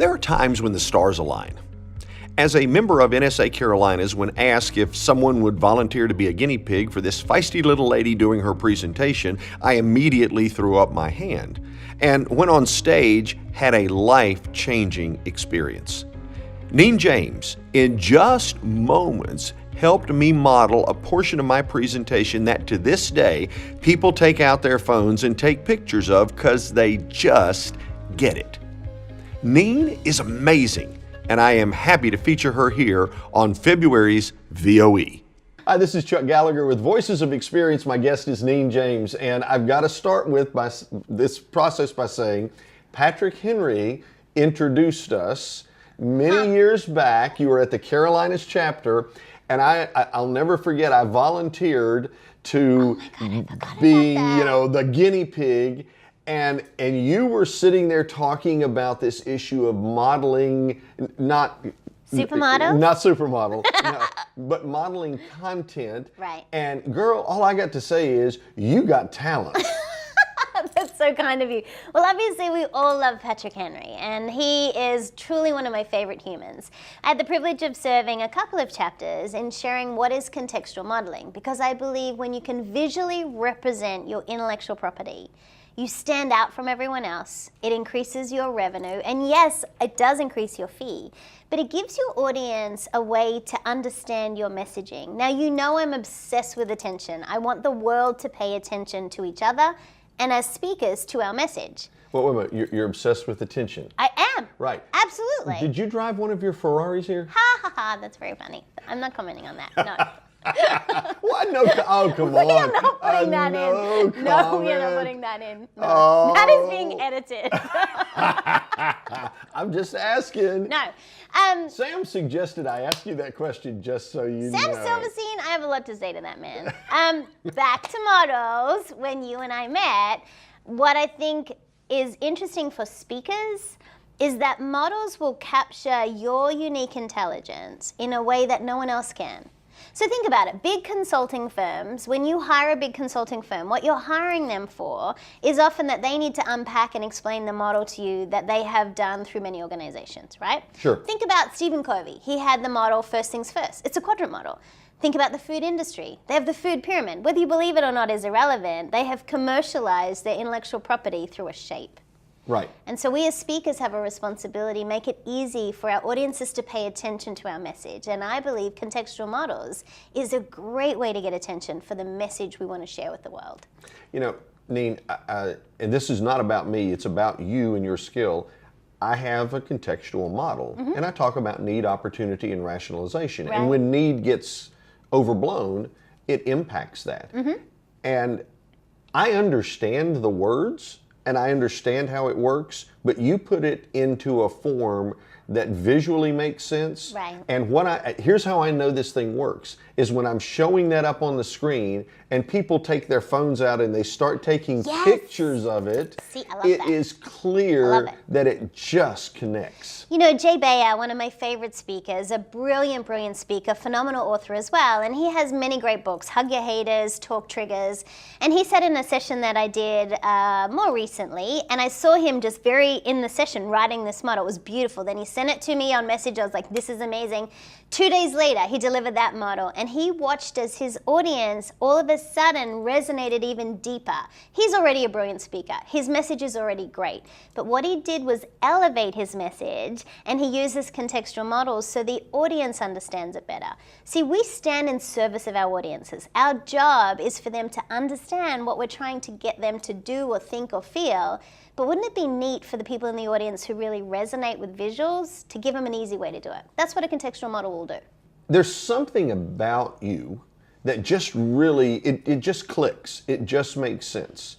There are times when the stars align. As a member of NSA Carolinas, when asked if someone would volunteer to be a guinea pig for this feisty little lady doing her presentation, I immediately threw up my hand and went on stage, had a life-changing experience. Neen James, in just moments, helped me model a portion of my presentation that to this day, people take out their phones and take pictures of because they just get it. Neen is amazing, and I am happy to feature her here on February's VOE. Hi, this is Chuck Gallagher with Voices of Experience. My guest is Neen James, and I've got to start with this process by saying Patrick Henry introduced us many years back. You were at the Carolinas chapter, and I'll never forget, I volunteered to be, the guinea pig. And you were sitting there talking about this issue of modeling, not supermodel, no, but modeling content. Right. And girl, all I got to say is, you got talent. That's so kind of you. Well, obviously, we all love Patrick Henry, and he is truly one of my favorite humans. I had the privilege of serving a couple of chapters in sharing what is contextual modeling, because I believe when you can visually represent your intellectual property, you stand out from everyone else, it increases your revenue, and yes, it does increase your fee, but it gives your audience a way to understand your messaging. Now, you know I'm obsessed with attention. I want the world to pay attention to each other, and as speakers, to our message. Well, wait a minute, you're obsessed with attention. I am. Right. Absolutely. Did you drive one of your Ferraris here? Ha ha ha, that's very funny. I'm not commenting on that, no. What? No, oh, come on. We are not putting that in. No, we are not putting that in. No. Oh. That is being edited. I'm just asking. No. Sam suggested I ask you that question just so you know. Sam Silverstein, I have a lot to say to that man. Back to models, when you and I met, what I think is interesting for speakers is that models will capture your unique intelligence in a way that no one else can. So think about it, big consulting firms, when you hire a big consulting firm, what you're hiring them for is often that they need to unpack and explain the model to you that they have done through many organizations, right? Sure. Think about Stephen Covey. He had the model first things first. It's a quadrant model. Think about the food industry. They have the food pyramid. Whether you believe it or not is irrelevant. They have commercialized their intellectual property through a shape. Right. And so we as speakers have a responsibility, make it easy for our audiences to pay attention to our message. And I believe contextual models is a great way to get attention for the message we want to share with the world. You know, Neen, and this is not about me, it's about you and your skill. I have a contextual model, and I talk about need, opportunity, and rationalization. Right. And when need gets overblown, it impacts that. And I understand the words, and I understand how it works, but you put it into a form that visually makes sense. Right. And here's how I know this thing works, is when I'm showing that up on the screen and people take their phones out and they start taking pictures of it, See, I love that. It is clear that it just connects. You know, Jay Bayer, one of my favorite speakers, a brilliant, brilliant speaker, phenomenal author as well, and he has many great books, Hug Your Haters, Talk Triggers, and he said in a session that I did more recently, and I saw him just in the session writing this model. It was beautiful. Then he sent it to me on message. I was like, this is amazing. 2 days later, he delivered that model, and he watched as his audience all of a sudden resonated even deeper. He's already a brilliant speaker. His message is already great. But what he did was elevate his message, and he uses contextual models so the audience understands it better. See, we stand in service of our audiences. Our job is for them to understand what we're trying to get them to do or think or feel. But wouldn't it be neat for the people in the audience who really resonate with visuals to give them an easy way to do it? That's what a contextual model will do. There's something about you that just really, it just clicks. It just makes sense.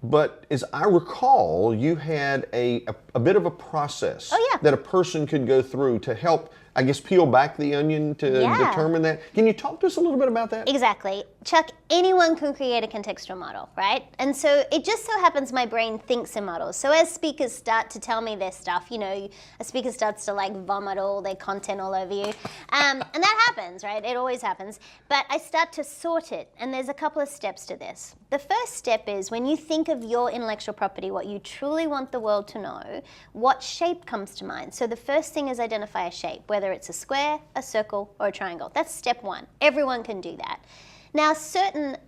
But as I recall, you had a bit of a process that a person could go through to help, I guess, peel back the onion to determine that. Can you talk to us a little bit about that? Exactly. Chuck, anyone can create a contextual model, right? And so it just so happens my brain thinks in models. So as speakers start to tell me their stuff, you know, a speaker starts to like vomit all their content all over you. And that happens, right? It always happens. But I start to sort it, and there's a couple of steps to this. The first step is when you think of your intellectual property, what you truly want the world to know, what shape comes to mind. So the first thing is identify a shape, whether it's a square, a circle, or a triangle. That's step one. Everyone can do that. Now, certain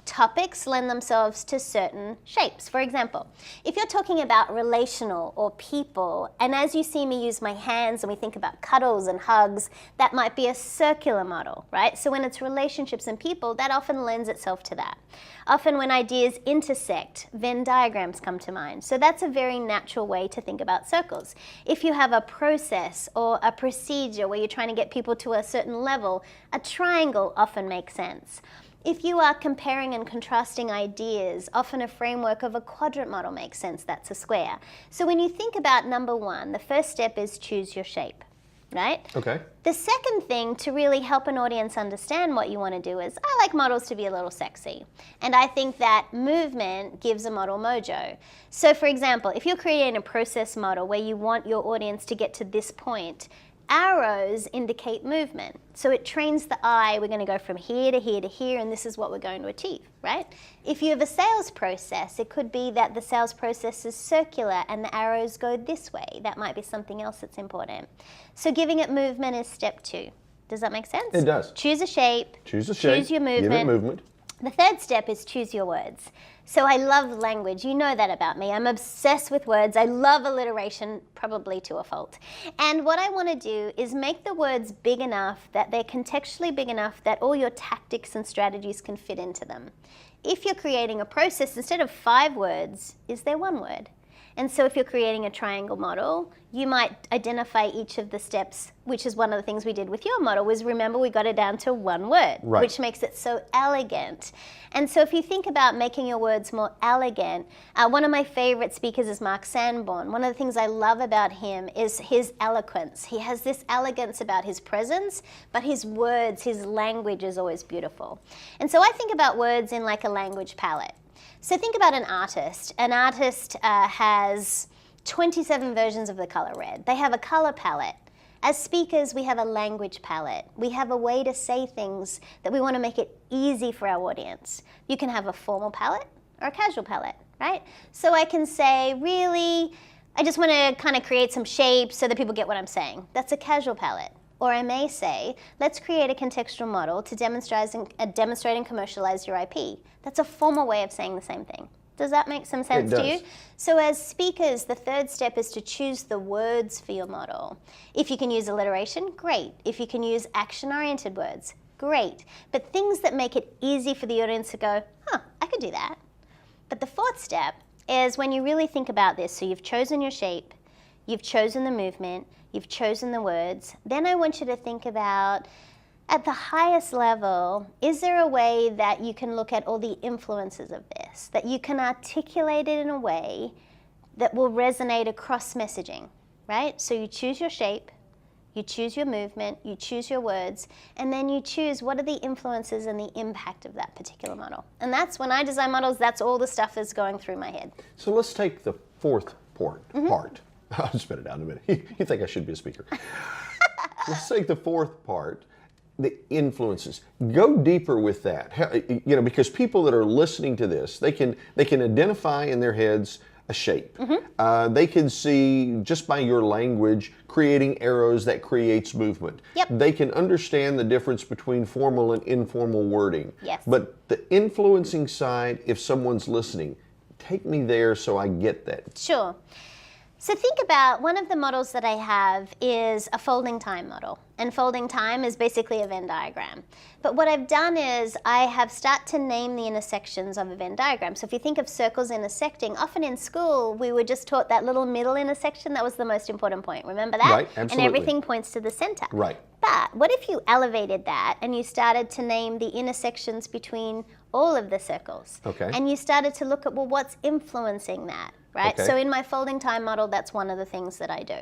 topics lend themselves to certain shapes. For example, if you're talking about relational or people, and as you see me use my hands and we think about cuddles and hugs, that might be a circular model, right? So when it's relationships and people, that often lends itself to that. Often when ideas intersect, Venn diagrams come to mind. So that's a very natural way to think about circles. If you have a process or a procedure where you're trying to get people to a certain level, a triangle often makes sense. If you are comparing and contrasting ideas, often a framework of a quadrant model makes sense. That's a square. So when you think about number one, the first step is choose your shape, right? Okay. The second thing to really help an audience understand what you want to do is, I like models to be a little sexy. And I think that movement gives a model mojo. So for example, if you're creating a process model where you want your audience to get to this point, arrows indicate movement. So it trains the eye, we're going to go from here to here to here, and this is what we're going to achieve, right? If you have a sales process, it could be that the sales process is circular and the arrows go this way. That might be something else that's important. So giving it movement is step two. Does that make sense? It does. Choose a shape. Choose a shape. Choose your movement. Give it movement. The third step is choose your words. So I love language. You know that about me. I'm obsessed with words. I love alliteration, probably to a fault. And what I want to do is make the words big enough that they're contextually big enough that all your tactics and strategies can fit into them. If you're creating a process, instead of 5 words, is there 1 word? And so if you're creating a triangle model, you might identify each of the steps, which is one of the things we did with your model, was remember we got it down to 1 word, right, which makes it so elegant. And so if you think about making your words more elegant, one of my favorite speakers is Mark Sanborn. One of the things I love about him is his eloquence. He has this elegance about his presence, but his words, his language is always beautiful. And so I think about words in like a language palette. So think about an artist. An artist has 27 versions of the color red. They have a color palette. As speakers, we have a language palette. We have a way to say things that we want to make it easy for our audience. You can have a formal palette or a casual palette, right? So I can say, really, I just want to kind of create some shapes so that people get what I'm saying. That's a casual palette. Or I may say, let's create a contextual model to demonstrate and commercialize your IP. That's a formal way of saying the same thing. Does that make some sense to you? So as speakers, the third step is to choose the words for your model. If you can use alliteration, great. If you can use action-oriented words, great. But things that make it easy for the audience to go, I could do that. But the fourth step is when you really think about this, so you've chosen your shape, you've chosen the movement, you've chosen the words, then I want you to think about, at the highest level, is there a way that you can look at all the influences of this, that you can articulate it in a way that will resonate across messaging, right? So you choose your shape, you choose your movement, you choose your words, and then you choose what are the influences and the impact of that particular model. And that's when I design models, that's all the stuff that's going through my head. So let's take the fourth part. I'll spit it out in a minute. You think I should be a speaker. Let's take the fourth part, the influences. Go deeper with that. Because people that are listening to this, they can identify in their heads a shape. They can see, just by your language, creating arrows that creates movement. Yep. They can understand the difference between formal and informal wording. Yes. But the influencing side, if someone's listening, take me there so I get that. Sure. So think about, one of the models that I have is a folding time model. And folding time is basically a Venn diagram. But what I've done is I have started to name the intersections of a Venn diagram. So if you think of circles intersecting, often in school we were just taught that little middle intersection. That was the most important point. Remember that? Right, absolutely. And everything points to the center. Right. But what if you elevated that and you started to name the intersections between all of the circles? Okay. And you started to look at, well, what's influencing that? Right? Okay. So in my folding time model, that's one of the things that I do.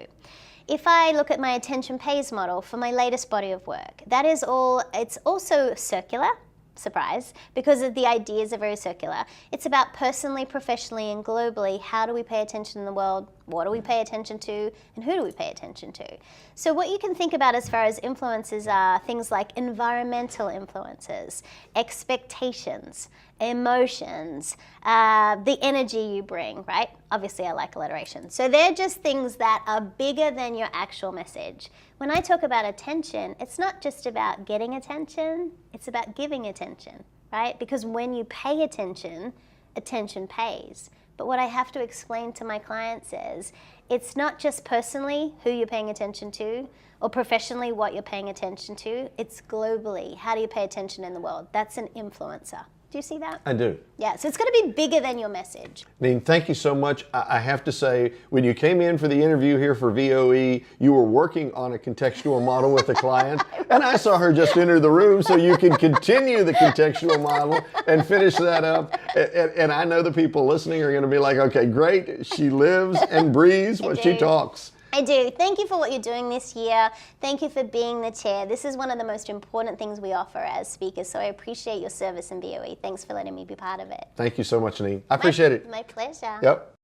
If I look at my attention pays model for my latest body of work, that is all, it's also circular, surprise, because the ideas are very circular. It's about personally, professionally, and globally, how do we pay attention in the world, what do we pay attention to, and who do we pay attention to? So what you can think about as far as influences are things like environmental influences, expectations, emotions, the energy you bring, right? Obviously I like alliteration. So they're just things that are bigger than your actual message. When I talk about attention, it's not just about getting attention, it's about giving attention, right? Because when you pay attention, attention pays. But what I have to explain to my clients is, it's not just personally who you're paying attention to, or professionally what you're paying attention to, it's globally. How do you pay attention in the world? That's an influencer. Do you see that? I do. Yeah, so it's going to be bigger than your message. Neen, thank you so much. I have to say, when you came in for the interview here for VOE, you were working on a contextual model with a client, and I saw her just enter the room so you can continue the contextual model and finish that up. And I know the people listening are going to be like, okay, great. She lives and breathes what she talks. I do. Thank you for what you're doing this year. Thank you for being the chair. This is one of the most important things we offer as speakers, so I appreciate your service in VOE. Thanks for letting me be part of it. Thank you so much, Neen. I appreciate it. My pleasure. Yep.